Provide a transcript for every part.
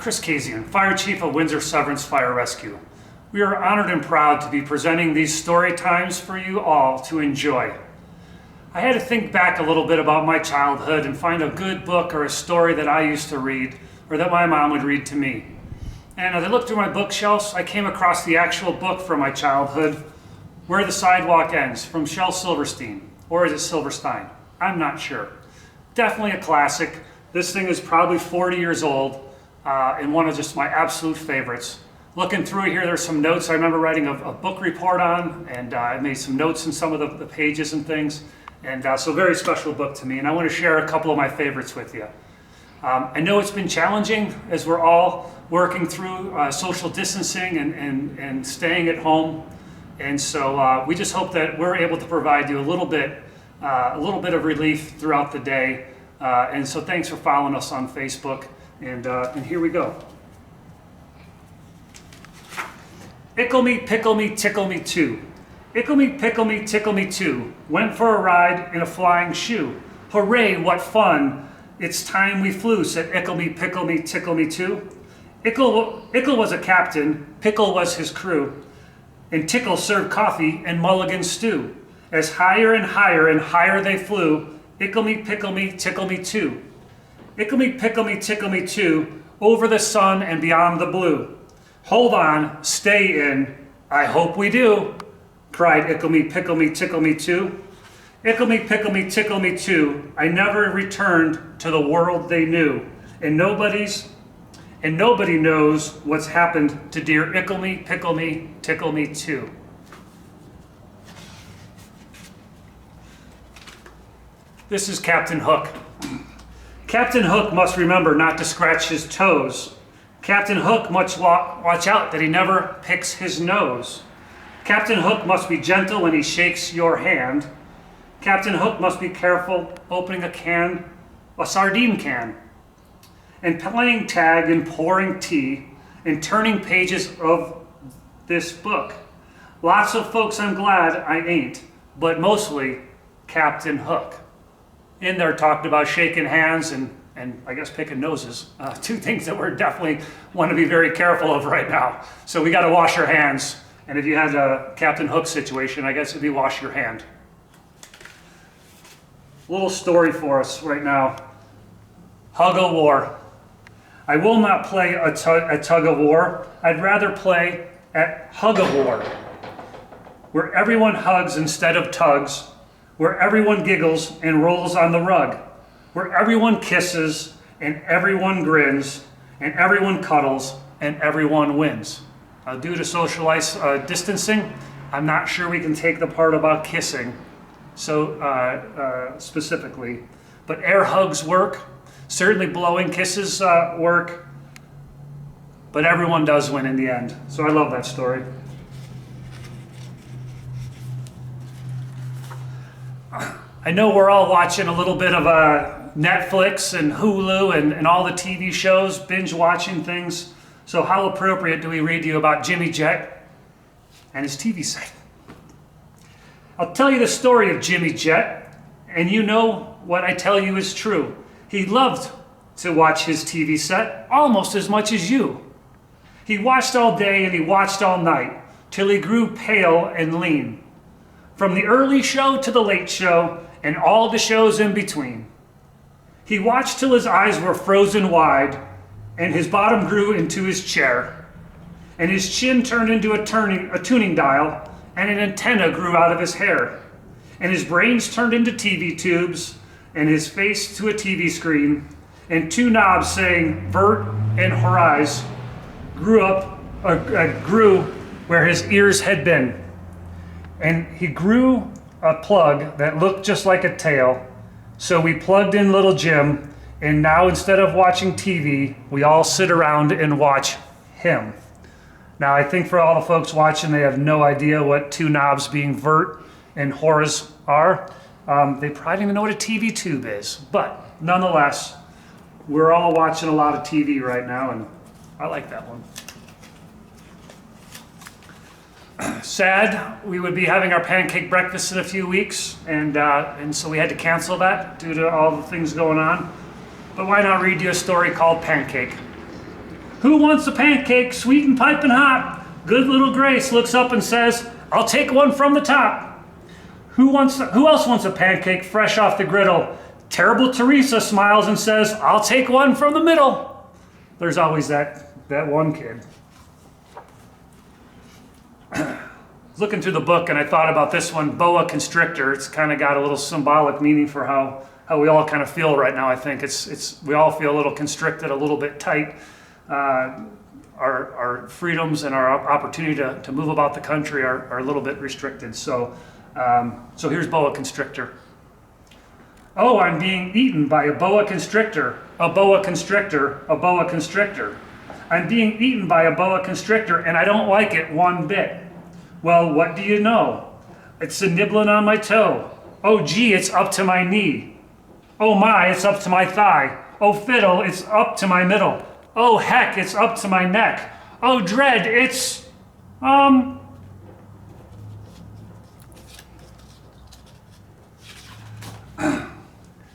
Kris Kazian, Fire Chief of Windsor Severance Fire Rescue. We are honored and proud to be presenting these story times for you all to enjoy. I had to think back a little bit about my childhood and find a good book or a story that I used to read or that my mom would read to me. And as I looked through my bookshelves, I came across the actual book from my childhood, Where the Sidewalk Ends, from Shel Silverstein. Or is it Silverstein? I'm not sure. Definitely a classic. This thing is probably 40 years old and one of just my absolute favorites. Looking through here, there's some notes I remember writing a book report on, and I made some notes in some of the pages and things. And so very special book to me, and I want to share a couple of my favorites with you. I know it's been challenging as we're all working through social distancing and staying at home. And so we just hope that we're able to provide you a little bit of relief throughout the day. And so thanks for following us on Facebook. And here we go. Ickle me, pickle me, tickle me too. Ickle me, pickle me, tickle me too. Went for a ride in a flying shoe. Hooray, what fun. It's time we flew, said Ickle me, pickle me, tickle me too. Ickle was a captain, Pickle was his crew, and Tickle served coffee and mulligan stew. As higher and higher they flew, Ickle me, pickle me, tickle me too. Ickle me, pickle me, tickle me too, over the sun and beyond the blue. Hold on, stay in, I hope we do, cried Ickle me, pickle me, tickle me too. Ickle me, pickle me, tickle me too. I never returned to the world they knew, and nobody knows what's happened to dear Ickle me, pickle me, tickle me too. This is Captain Hook. Captain Hook must remember not to scratch his toes. Captain Hook must watch out that he never picks his nose. Captain Hook must be gentle when he shakes your hand. Captain Hook must be careful opening a sardine can, and playing tag and pouring tea and turning pages of this book. Lots of folks I'm glad I ain't, but mostly Captain Hook. In there talked about shaking hands and I guess picking noses. Two things that we're definitely want to be very careful of right now. So we got to wash our hands. And if you had a Captain Hook situation, I guess it'd be wash your hand. Little story for us right now. Hug of war. I will not play a tug of war. I'd rather play at hug of war, where everyone hugs instead of tugs, where everyone giggles and rolls on the rug, where everyone kisses and everyone grins and everyone cuddles and everyone wins. Due to social distancing, I'm not sure we can take the part about kissing so specifically, but air hugs work. Certainly blowing kisses work, but everyone does win in the end. So I love that story. I know we're all watching a little bit of Netflix and Hulu and all the TV shows, binge watching things. So how appropriate do we read to you about Jett and his TV set? I'll tell you the story of Jett, and you know what I tell you is true. He loved to watch his TV set almost as much as you. He watched all day and he watched all night till he grew pale and lean. From the early show to the late show and all the shows in between. He watched till his eyes were frozen wide and his bottom grew into his chair and his chin turned into a tuning dial and an antenna grew out of his hair and his brains turned into TV tubes and his face to a TV screen, and two knobs saying vert and horiz grew where his ears had been. And he grew a plug that looked just like a tail, so we plugged in little Jim, and now instead of watching TV, we all sit around and watch him. Now I think for all the folks watching, they have no idea what two knobs being vert and horiz are. They probably don't even know what a TV tube is, but nonetheless, we're all watching a lot of TV right now, and I like that one. Sad, we would be having our pancake breakfast in a few weeks, and so we had to cancel that due to all the things going on. But why not read you a story called Pancake? Who wants a pancake, sweet and piping hot? Good little Grace looks up and says, I'll take one from the top. Who else wants a pancake fresh off the griddle? Terrible Teresa smiles and says, I'll take one from the middle. There's always that one kid. I was looking through the book and I thought about this one, boa constrictor. It's kind of got a little symbolic meaning for how we all kind of feel right now. I think we all feel a little constricted, a little bit tight. Our freedoms and our opportunity to move about the country are a little bit restricted. So here's boa constrictor. Oh, I'm being eaten by a boa constrictor, a boa constrictor, a boa constrictor. I'm being eaten by a boa constrictor and I don't like it one bit. Well, what do you know? It's a nibbling on my toe. Oh gee, it's up to my knee. Oh my, it's up to my thigh. Oh fiddle, it's up to my middle. Oh heck, it's up to my neck. Oh dread, it's,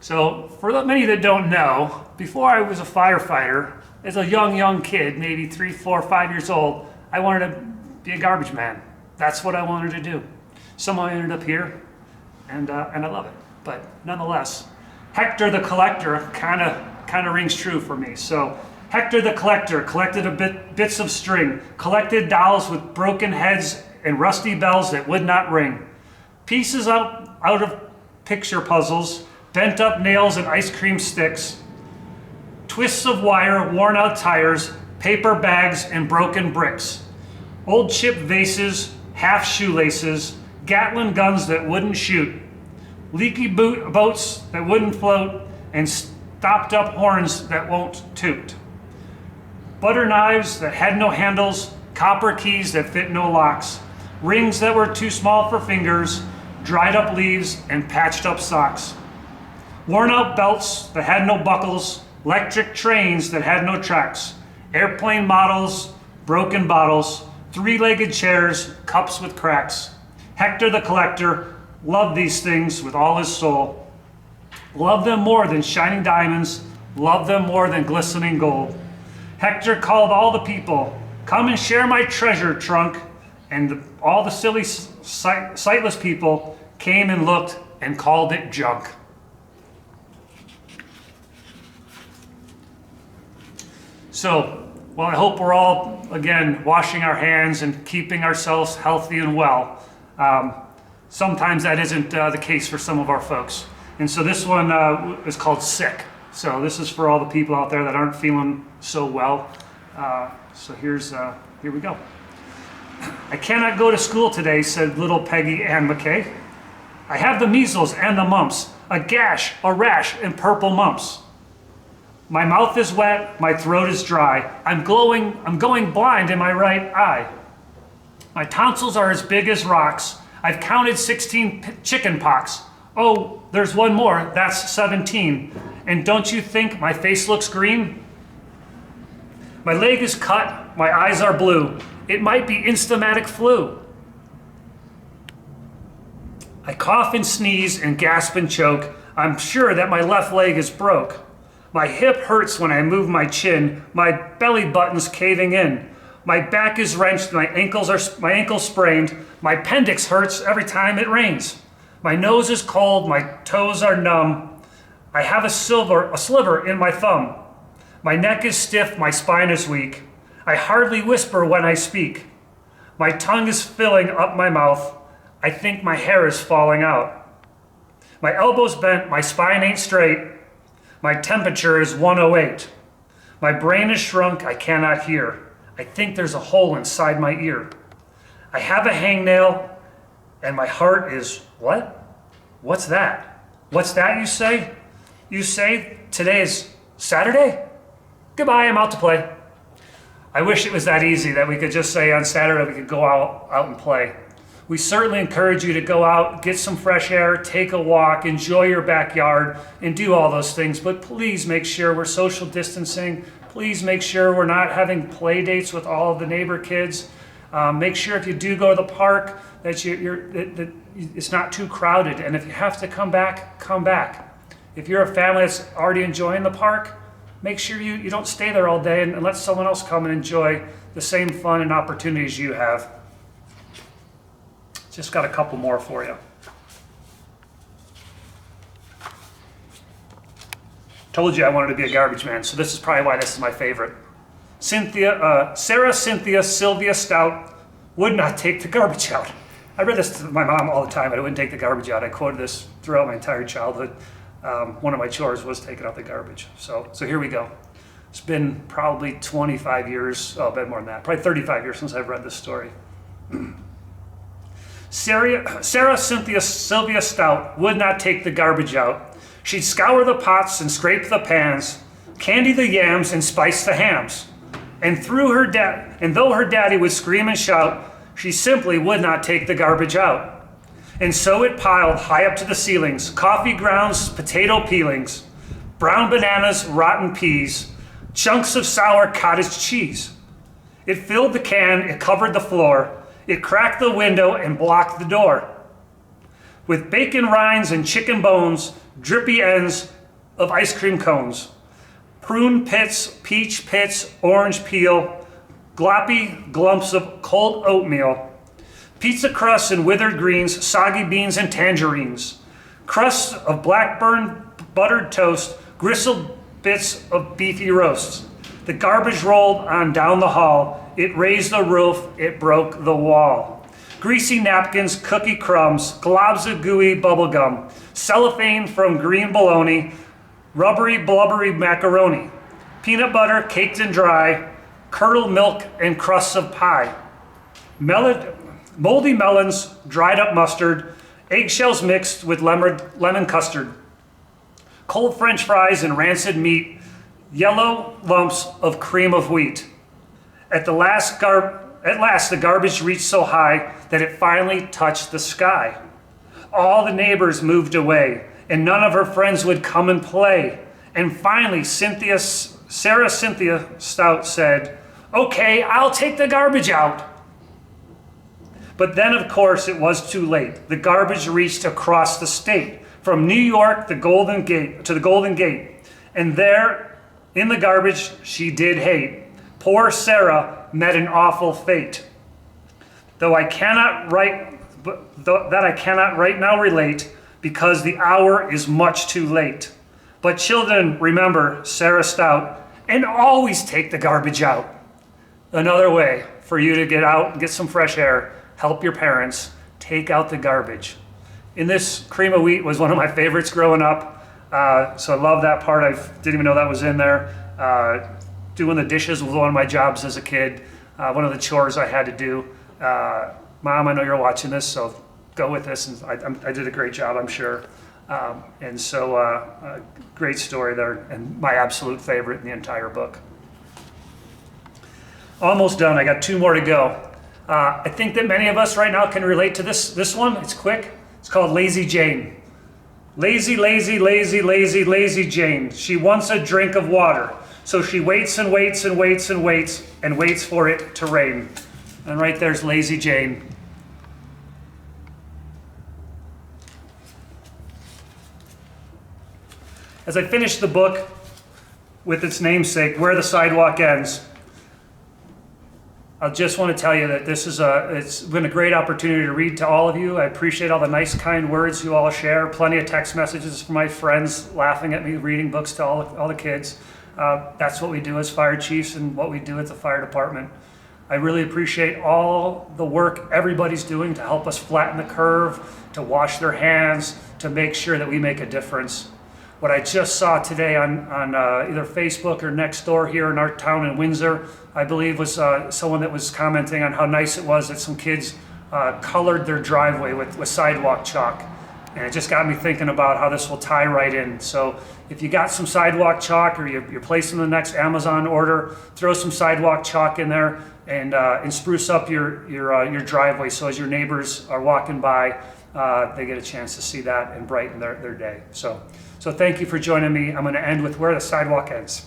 So, for the many that don't know, before I was a firefighter, as a young kid, maybe 3, 4, 5 years old, I wanted to be a garbage man. That's what I wanted to do. Somehow I ended up here, and I love it. But nonetheless, Hector the Collector kind of rings true for me. So, Hector the Collector collected bits of string, collected dolls with broken heads and rusty bells that would not ring, pieces out of picture puzzles, bent up nails and ice cream sticks, twists of wire, worn out tires, paper bags, and broken bricks, old chip vases, half shoelaces, Gatling guns that wouldn't shoot, leaky boats that wouldn't float, and stopped up horns that won't toot. Butter knives that had no handles, copper keys that fit no locks, rings that were too small for fingers, dried up leaves, and patched up socks. Worn out belts that had no buckles, electric trains that had no tracks, airplane models, broken bottles, three-legged chairs, cups with cracks. Hector the Collector loved these things with all his soul. Loved them more than shining diamonds, loved them more than glistening gold. Hector called all the people, come and share my treasure trunk, and all the silly, sightless people came and looked and called it junk. So, well, I hope we're all, again, washing our hands and keeping ourselves healthy and well. Sometimes that isn't the case for some of our folks. And so this one is called Sick. So this is for all the people out there that aren't feeling so well. So here we go. I cannot go to school today, said little Peggy Ann McKay. I have the measles and the mumps, a gash, a rash, and purple mumps. My mouth is wet, my throat is dry. I'm going blind in my right eye. My tonsils are as big as rocks. I've counted 16 chicken pox. Oh, there's one more, that's 17. And don't you think my face looks green? My leg is cut, my eyes are blue. It might be instamatic flu. I cough and sneeze and gasp and choke. I'm sure that my left leg is broke. My hip hurts when I move my chin. My belly button's caving in. My back is wrenched, my ankles sprained. My appendix hurts every time it rains. My nose is cold, my toes are numb. I have a sliver in my thumb. My neck is stiff, my spine is weak. I hardly whisper when I speak. My tongue is filling up my mouth. I think my hair is falling out. My elbow's bent, my spine ain't straight. My temperature is 108. My brain is shrunk, I cannot hear. I think there's a hole inside my ear. I have a hangnail, and my heart is, what? What's that? What's that, you say? You say today is Saturday? Goodbye, I'm out to play. I wish it was that easy that we could just say on Saturday we could go out and play. We certainly encourage you to go out, get some fresh air, take a walk, enjoy your backyard, and do all those things. But please make sure we're social distancing. Please make sure we're not having play dates with all of the neighbor kids. Make sure if you do go to the park that that it's not too crowded. And if you have to come back, come back. If you're a family that's already enjoying the park, make sure you don't stay there all day and let someone else come and enjoy the same fun and opportunities you have. Just got a couple more for you. Told you I wanted to be a garbage man, so this is probably why this is my favorite. Sarah Cynthia Sylvia Stout would not take the garbage out. I read this to my mom all the time. I wouldn't take the garbage out. I quoted this throughout my entire childhood. One of my chores was taking out the garbage. So here we go. It's been probably 25 years, a bit more than that, probably 35 years since I've read this story. Sarah Cynthia Sylvia Stout would not take the garbage out. She'd scour the pots and scrape the pans, candy the yams and spice the hams. And though her daddy would scream and shout, she simply would not take the garbage out. And so it piled high up to the ceilings, coffee grounds, potato peelings, brown bananas, rotten peas, chunks of sour cottage cheese. It filled the can, it covered the floor, it cracked the window and blocked the door. With bacon rinds and chicken bones, drippy ends of ice cream cones, prune pits, peach pits, orange peel, gloppy glumps of cold oatmeal, pizza crusts and withered greens, soggy beans and tangerines, crusts of blackburn buttered toast, gristled bits of beefy roasts. The garbage rolled on down the hall. It raised the roof, it broke the wall. Greasy napkins, cookie crumbs, globs of gooey bubblegum, cellophane from green bologna, rubbery blubbery macaroni, peanut butter caked and dry, curdled milk and crusts of pie, moldy melons, dried up mustard, eggshells mixed with lemon custard, cold French fries and rancid meat, yellow lumps of cream of wheat. At last, the garbage reached so high that it finally touched the sky. All the neighbors moved away, and none of her friends would come and play. And finally, Sarah Cynthia Stout said, "Okay, I'll take the garbage out." But then, of course, it was too late. The garbage reached across the state, from New York to the Golden Gate. And there, in the garbage she did hate, poor Sarah met an awful fate. That I cannot right now relate, because the hour is much too late. But children, remember Sarah Stout, and always take the garbage out. Another way for you to get out and get some fresh air, help your parents, take out the garbage. And this cream of wheat was one of my favorites growing up. So I love that part. I didn't even know that was in there. Doing the dishes was one of my jobs as a kid. One of the chores I had to do. Mom, I know you're watching this, so go with this. And I did a great job, I'm sure. And so, great story there, and my absolute favorite in the entire book. Almost done. I got two more to go. I think that many of us right now can relate to this one. It's quick. It's called Lazy Jane. Lazy, lazy, lazy, lazy, lazy Jane. She wants a drink of water. So she waits and waits and waits and waits and waits for it to rain. And right there's Lazy Jane. As I finish the book with its namesake, Where the Sidewalk Ends, I just want to tell you that it's been a great opportunity to read to all of you. I appreciate all the nice, kind words you all share. Plenty of text messages from my friends laughing at me reading books to all the kids. That's what we do as fire chiefs and what we do at the fire department. I really appreciate all the work everybody's doing to help us flatten the curve, to wash their hands, to make sure that we make a difference. What I just saw today on either Facebook or Nextdoor here in our town in Windsor, I believe was someone that was commenting on how nice it was that some kids colored their driveway with sidewalk chalk. And it just got me thinking about how this will tie right in. So if you got some sidewalk chalk, or you're placing the next Amazon order, throw some sidewalk chalk in there and spruce up your driveway, so as your neighbors are walking by, they get a chance to see that and brighten their day. So thank you for joining me. I'm going to end with Where the Sidewalk Ends.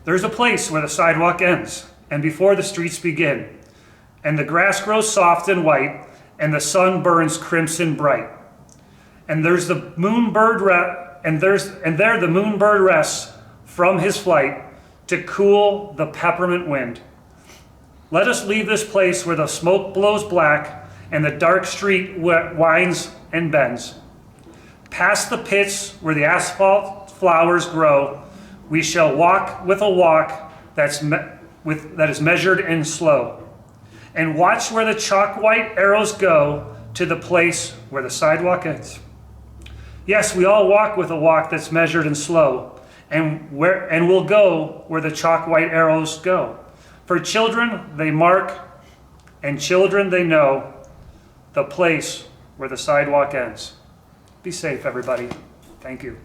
There's a place where the sidewalk ends, and before the streets begin, and the grass grows soft and white, and the sun burns crimson bright. And there's the moonbird there the moonbird rests from his flight to cool the peppermint wind. Let us leave this place where the smoke blows black and the dark street winds and bends. Past the pits where the asphalt flowers grow, we shall walk with a walk that is measured and slow, and watch where the chalk white arrows go to the place where the sidewalk ends. Yes, we all walk with a walk that's measured and slow, and we'll go where the chalk white arrows go. For children they mark, and children they know the place where the sidewalk ends. Be safe, everybody. Thank you.